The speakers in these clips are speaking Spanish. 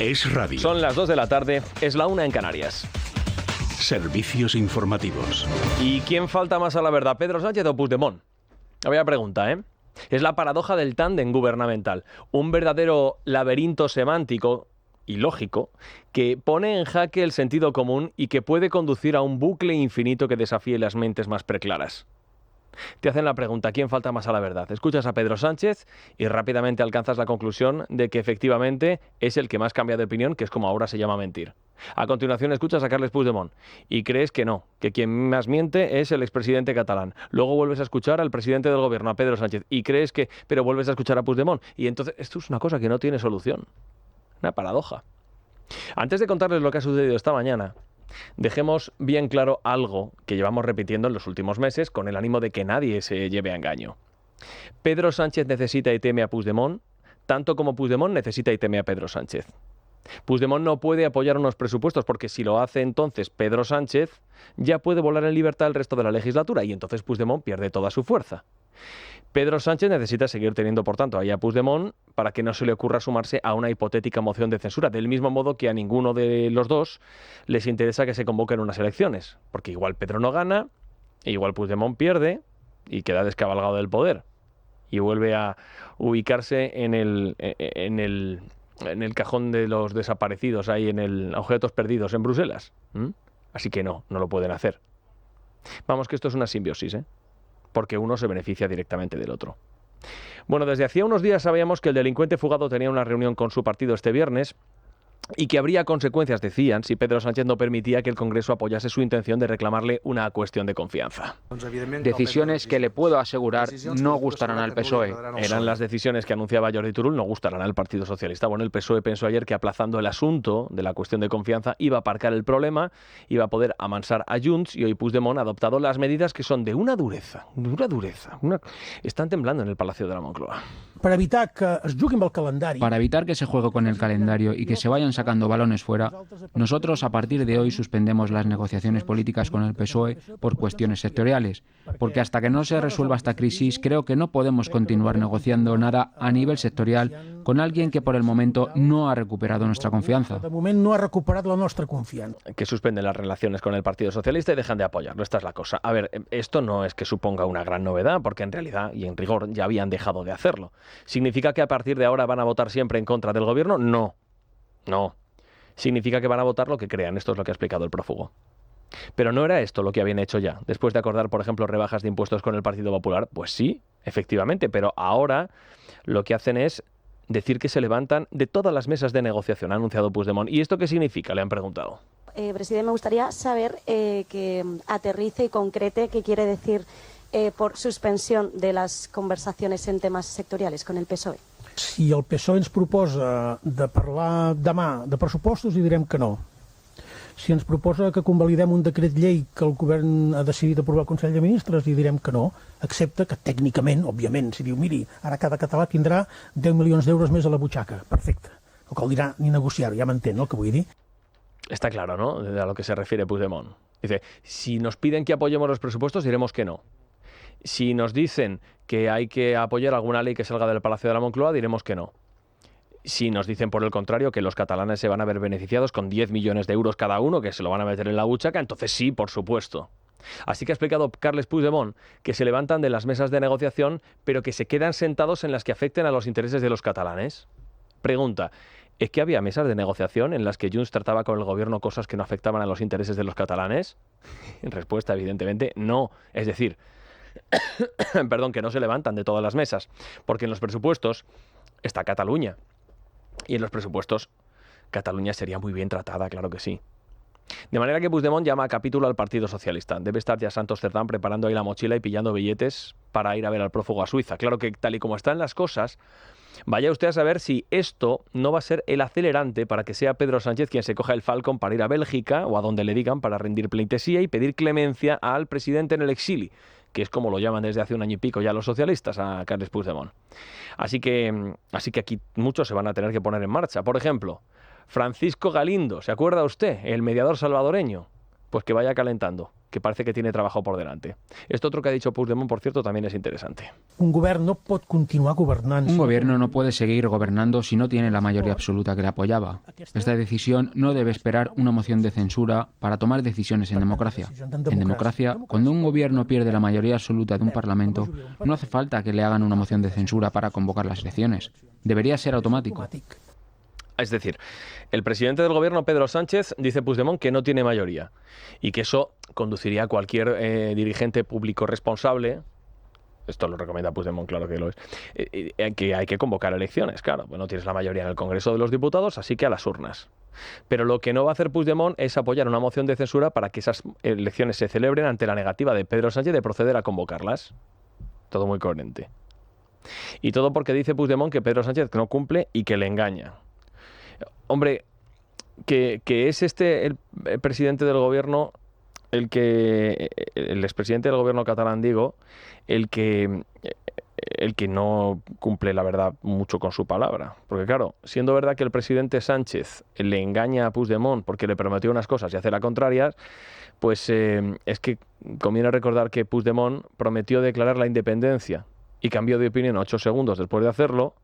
Es radio. Son las 2 de la tarde, es la 1 en Canarias. Servicios informativos. ¿Y quién falta más a la verdad, Pedro Sánchez o Puigdemont? Había pregunta, ¿eh? Es la paradoja del tándem gubernamental. Un verdadero laberinto semántico y lógico que pone en jaque el sentido común y que puede conducir a un bucle infinito que desafíe las mentes más preclaras. Te hacen la pregunta, ¿quién falta más a la verdad? Escuchas a Pedro Sánchez y rápidamente alcanzas la conclusión de que efectivamente es el que más cambia de opinión, que es como ahora se llama mentir. A continuación escuchas a Carles Puigdemont y crees que no, que quien más miente es el expresidente catalán. Luego vuelves a escuchar al presidente del gobierno, a Pedro Sánchez, y crees que... pero vuelves a escuchar a Puigdemont. Y entonces esto es una cosa que no tiene solución. Una paradoja. Antes de contarles lo que ha sucedido esta mañana, dejemos bien claro algo que llevamos repitiendo en los últimos meses con el ánimo de que nadie se lleve a engaño. Pedro Sánchez necesita y teme a Puigdemont, tanto como Puigdemont necesita y teme a Pedro Sánchez. Puigdemont no puede apoyar unos presupuestos porque si lo hace entonces Pedro Sánchez ya puede volar en libertad el resto de la legislatura y entonces Puigdemont pierde toda su fuerza. Pedro Sánchez necesita seguir teniendo, por tanto, ahí a Puigdemont para que no se le ocurra sumarse a una hipotética moción de censura, del mismo modo que a ninguno de los dos les interesa que se convoquen unas elecciones, porque igual Pedro no gana, e igual Puigdemont pierde y queda descabalgado del poder y vuelve a ubicarse en el cajón de los desaparecidos, ahí en el objetos perdidos en Bruselas. Así que no lo pueden hacer. Vamos, que esto es una simbiosis, porque uno se beneficia directamente del otro. Bueno, desde hacía unos días sabíamos que el delincuente fugado tenía una reunión con su partido este viernes y que habría consecuencias, decían, si Pedro Sánchez no permitía que el Congreso apoyase su intención de reclamarle una cuestión de confianza. Decisiones que le puedo asegurar no gustarán al PSOE. Eran las decisiones que anunciaba Jordi Turull, no gustarán al Partido Socialista. Bueno, el PSOE pensó ayer que aplazando el asunto de la cuestión de confianza iba a aparcar el problema, iba a poder amansar a Junts, y hoy Puigdemont ha adoptado las medidas que son de una dureza. Están temblando en el Palacio de la Moncloa. Para evitar que se juegue con el calendario y que se vayan sacando balones fuera, nosotros a partir de hoy suspendemos las negociaciones políticas con el PSOE por cuestiones sectoriales, porque hasta que no se resuelva esta crisis creo que no podemos continuar negociando nada a nivel sectorial con alguien que por el momento no ha recuperado nuestra confianza. Que suspenden las relaciones con el Partido Socialista y dejan de apoyarlo, esta es la cosa. A ver, esto no es que suponga una gran novedad, porque en realidad y en rigor ya habían dejado de hacerlo. ¿Significa que a partir de ahora van a votar siempre en contra del gobierno? No. Significa que van a votar lo que crean. Esto es lo que ha explicado el prófugo. Pero no era esto lo que habían hecho ya. Después de acordar, por ejemplo, rebajas de impuestos con el Partido Popular, pues sí, efectivamente. Pero ahora lo que hacen es decir que se levantan de todas las mesas de negociación, ha anunciado Puigdemont. ¿Y esto qué significa?, le han preguntado. Presidente, me gustaría saber que aterrice y concrete qué quiere decir por suspensión de las conversaciones en temas sectoriales con el PSOE. Si el PSOE ens proposa de parlar demà de pressupostos, hi direm que no. Si ens proposa que convalidem un decret llei que el govern ha decidit aprovar al Consell de Ministres, hi direm que no, excepte que tècnicament, òbviament, si diu, miri, ara cada català tindrà 10 milions d'euros més a la butxaca. Perfecte. No cal dirà ni negociar-ho, ja m'entén el que vull dir. Está claro, ¿no?, a lo que se refiere Puigdemont. Dice, si nos piden que apoyemos los presupuestos, diremos que no. Si nos dicen que hay que apoyar alguna ley que salga del Palacio de la Moncloa, diremos que no. Si nos dicen, por el contrario, que los catalanes se van a ver beneficiados con 10 millones de euros cada uno, que se lo van a meter en la buchaca, entonces sí, por supuesto. Así que ha explicado Carles Puigdemont que se levantan de las mesas de negociación, pero que se quedan sentados en las que afecten a los intereses de los catalanes. Pregunta, ¿es que había mesas de negociación en las que Junts trataba con el gobierno cosas que no afectaban a los intereses de los catalanes? En respuesta, evidentemente, no. Es decir, que no se levantan de todas las mesas, porque en los presupuestos está Cataluña, y en los presupuestos Cataluña sería muy bien tratada, claro que sí. De manera que Puigdemont llama a capítulo al Partido Socialista. Debe estar ya Santos Cerdán preparando ahí la mochila y pillando billetes para ir a ver al prófugo a Suiza. Claro que tal y como están las cosas, vaya usted a saber si esto no va a ser el acelerante para que sea Pedro Sánchez quien se coja el Falcon para ir a Bélgica o a donde le digan para rendir pleitesía y pedir clemencia al presidente en el exilio, que es como lo llaman desde hace un año y pico ya los socialistas a Carles Puigdemont. Así que aquí muchos se van a tener que poner en marcha. Por ejemplo, Francisco Galindo, ¿se acuerda usted? El mediador salvadoreño. Pues que vaya calentando, que parece que tiene trabajo por delante. Esto otro que ha dicho Puigdemont, por cierto, también es interesante. Un gobierno no puede seguir gobernando si no tiene la mayoría absoluta que le apoyaba. Esta decisión no debe esperar una moción de censura para tomar decisiones en democracia. En democracia, cuando un gobierno pierde la mayoría absoluta de un parlamento, no hace falta que le hagan una moción de censura para convocar las elecciones. Debería ser automático. Es decir, el presidente del gobierno, Pedro Sánchez, dice Puigdemont que no tiene mayoría y que eso conduciría a cualquier dirigente público responsable, esto lo recomienda Puigdemont, claro que lo es, que hay que convocar elecciones, claro, pues no tienes la mayoría en el Congreso de los Diputados, así que a las urnas. Pero lo que no va a hacer Puigdemont es apoyar una moción de censura para que esas elecciones se celebren ante la negativa de Pedro Sánchez de proceder a convocarlas. Todo muy coherente. Y todo porque dice Puigdemont que Pedro Sánchez no cumple y que le engaña. Hombre, que es el presidente del gobierno, el expresidente del gobierno catalán, digo, el que no cumple, la verdad, mucho con su palabra. Porque claro, siendo verdad que el presidente Sánchez le engaña a Puigdemont porque le prometió unas cosas y hace las contrarias, pues es que conviene recordar que Puigdemont prometió declarar la independencia y cambió de opinión 8 segundos después de hacerlo.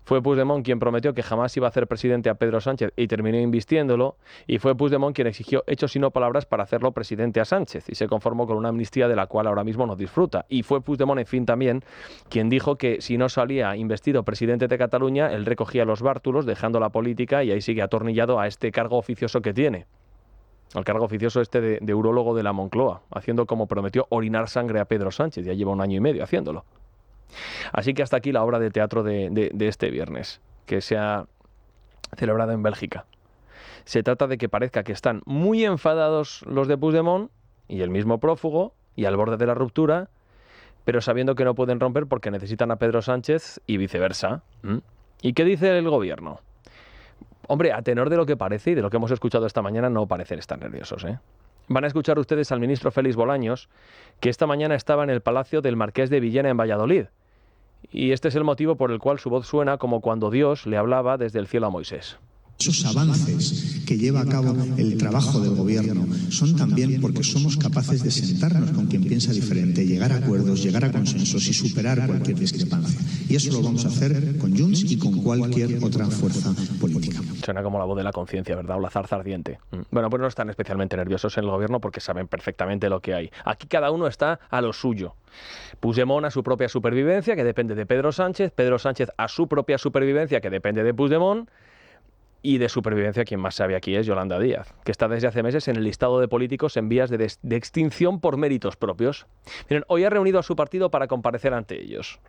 Fue Puigdemont quien prometió que jamás iba a hacer presidente a Pedro Sánchez y terminó invistiéndolo, y fue Puigdemont quien exigió hechos y no palabras para hacerlo presidente a Sánchez, y se conformó con una amnistía de la cual ahora mismo no disfruta. Y fue Puigdemont, en fin, también quien dijo que si no salía investido presidente de Cataluña, él recogía los bártulos, dejando la política, y ahí sigue atornillado a este cargo oficioso que tiene. Al cargo oficioso de urólogo de la Moncloa, haciendo como prometió orinar sangre a Pedro Sánchez, ya lleva 1 año y medio haciéndolo. Así que hasta aquí la obra de teatro de este viernes, que se ha celebrado en Bélgica. Se trata de que parezca que están muy enfadados los de Puigdemont y el mismo prófugo y al borde de la ruptura, pero sabiendo que no pueden romper porque necesitan a Pedro Sánchez y viceversa. ¿Y qué dice el gobierno? Hombre, a tenor de lo que parece y de lo que hemos escuchado esta mañana, no parecen estar nerviosos, ¿eh? Van a escuchar ustedes al ministro Félix Bolaños, que esta mañana estaba en el Palacio del Marqués de Villena en Valladolid. Y este es el motivo por el cual su voz suena como cuando Dios le hablaba desde el cielo a Moisés. Esos avances que lleva a cabo el trabajo del gobierno son también porque somos capaces de sentarnos con quien piensa diferente, llegar a acuerdos, llegar a consensos y superar cualquier discrepancia. Y eso lo vamos a hacer con Junts y con cualquier otra fuerza política. Suena como la voz de la conciencia, ¿verdad? O la zarza ardiente. Bueno, pues no están especialmente nerviosos en el gobierno porque saben perfectamente lo que hay. Aquí cada uno está a lo suyo. Puigdemont a su propia supervivencia, que depende de Pedro Sánchez a su propia supervivencia, que depende de Puigdemont, y de supervivencia quien más sabe aquí es Yolanda Díaz, que está desde hace meses en el listado de políticos en vías de extinción por méritos propios. Miren, hoy ha reunido a su partido para comparecer ante ellos.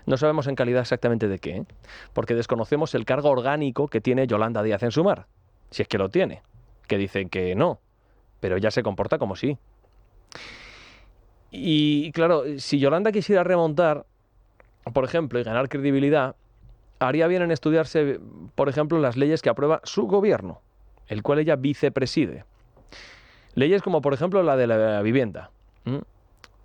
No sabemos en calidad exactamente de qué, porque desconocemos el cargo orgánico que tiene Yolanda Díaz en Sumar, si es que lo tiene, que dicen que no, pero ella se comporta como sí. Y claro, si Yolanda quisiera remontar, por ejemplo, y ganar credibilidad, haría bien en estudiarse, por ejemplo, las leyes que aprueba su gobierno, el cual ella vicepreside. Leyes como, por ejemplo, la de la vivienda.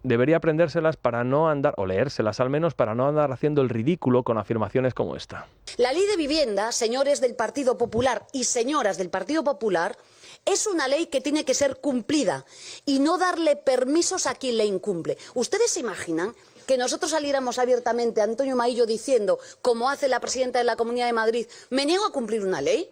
Debería aprendérselas para no andar, o leérselas al menos, para no andar haciendo el ridículo con afirmaciones como esta. La ley de vivienda, señores del Partido Popular y señoras del Partido Popular, es una ley que tiene que ser cumplida y no darle permisos a quien la incumple. ¿Ustedes se imaginan que nosotros saliéramos abiertamente a Antonio Maillo diciendo, como hace la presidenta de la Comunidad de Madrid, me niego a cumplir una ley?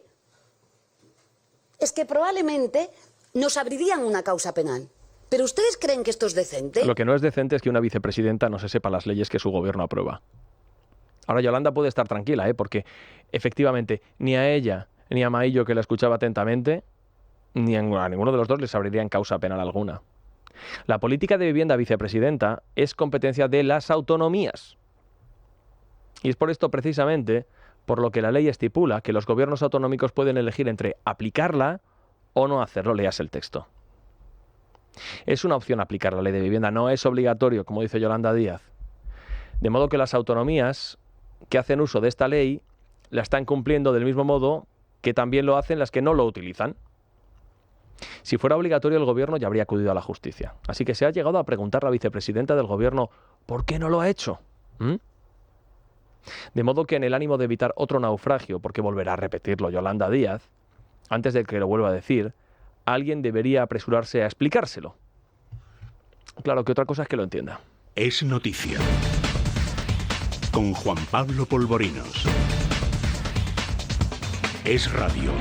Es que probablemente nos abrirían una causa penal. ¿Pero ustedes creen que esto es decente? Lo que no es decente es que una vicepresidenta no se sepa las leyes que su gobierno aprueba. Ahora Yolanda puede estar tranquila, porque efectivamente ni a ella ni a Maillo, que la escuchaba atentamente, ni a ninguno de los dos les abrirían causa penal alguna. La política de vivienda vicepresidenta es competencia de las autonomías. Y es por esto precisamente por lo que la ley estipula que los gobiernos autonómicos pueden elegir entre aplicarla o no hacerlo. Leas el texto. Es una opción aplicar la ley de vivienda, no es obligatorio, como dice Yolanda Díaz. De modo que las autonomías que hacen uso de esta ley la están cumpliendo del mismo modo que también lo hacen las que no lo utilizan. Si fuera obligatorio, el gobierno ya habría acudido a la justicia. Así que se ha llegado a preguntar a la vicepresidenta del gobierno ¿por qué no lo ha hecho? De modo que en el ánimo de evitar otro naufragio, porque volverá a repetirlo Yolanda Díaz, antes de que lo vuelva a decir, alguien debería apresurarse a explicárselo. Claro, que otra cosa es que lo entienda. Es noticia. Con Juan Pablo Polvorinos. Es radio.